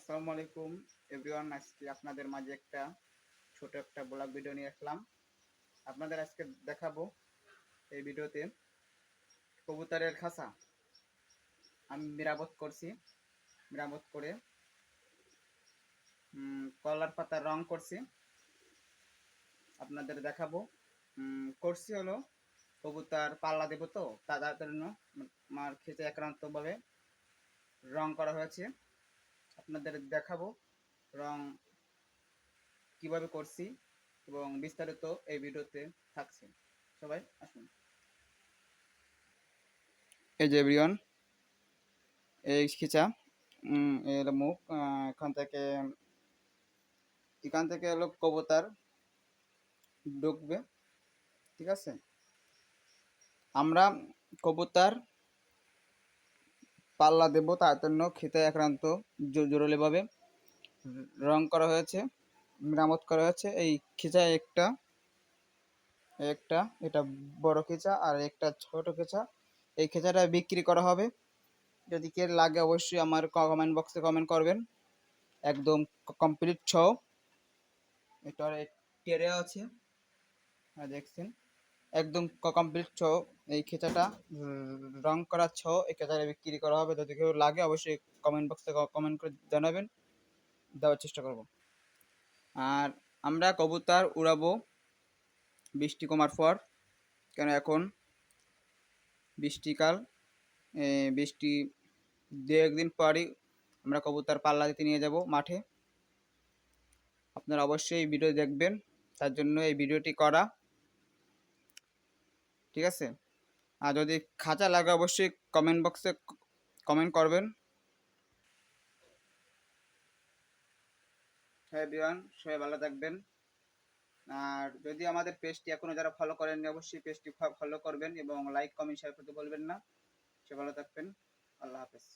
আসসালামু আলাইকুম এভরিওয়ান। আজকে আপনাদের মাঝে ছোট একটা ব্লগ ভিডিও নিয়ে আসলাম। আপনাদের আজকে দেখাবো এই ভিডিওতে কবুতরের খাঁচা আমি মেরামত করছি। মেরামত করে কলার পাতার রং করছি, আপনাদের দেখাবো। করছি হলো কবুতর পাল্লা দেবো, তো তার জন্য আমার খেতে আক্রান্তভাবে রং করা হয়েছে। আপনাদের দেখাবো রং কিভাবে করছি এবং বিস্তারিত এই ভিডিওতে থাকছে। সবাই আসুন। এই যে এভরিওয়ান, এই খিচা এর মুখ, এখান থেকে হলো কবুতর ঢুকবে। ঠিক আছে, আমরা কবুতর পাল্লা দেব, তার জন্য খেতে আক্রান্ত জোরালিভাবে রং করা হয়েছে, মেরামত করা হয়েছে। এই খিচা একটা একটা এটা বড় খেচা আর একটা ছোট খেচা। এই খেচাটা বিক্রি করা হবে। যদি কে লাগে অবশ্যই আমার কমেন্ট বক্সে কমেন্ট করবেন। একদম কমপ্লিট ছৌ। এটার টেরে আছে, দেখছেন, একদম কমপ্লিট ছৌ। এই খেচাটা রং করা ছৌ, এই খেচাটা বিক্রি করা হবে। যদি কেউ লাগে অবশ্যই কমেন্ট বক্সে কমেন্ট করে জানাবেন, দেওয়ার চেষ্টা করব। আর আমরা কবুতর উড়াবো বৃষ্টি কমার পর, কেন এখন বৃষ্টিকাল। বৃষ্টি দু একদিন পরই আমরা কবুতর পাল্লা দিতে নিয়ে যাব মাঠে। আপনারা অবশ্যই এই ভিডিও দেখবেন, তার জন্য এই ভিডিওটি করা। ঠিক আছে, আর যদি খাঁচা লাগে অবশ্যই কমেন্ট বক্সে কমেন্ট করবেন। হ্যাঁ বিয়ান, সবাই ভালো থাকবেন। আর যদি আমাদের পেজটি এখনও যারা ফলো করেননি অবশ্যই পেজটি ফলো করবেন এবং লাইক কমেন্ট শেয়ার করতে বলবেন না। সে ভালো থাকবেন। আল্লাহ হাফেজ।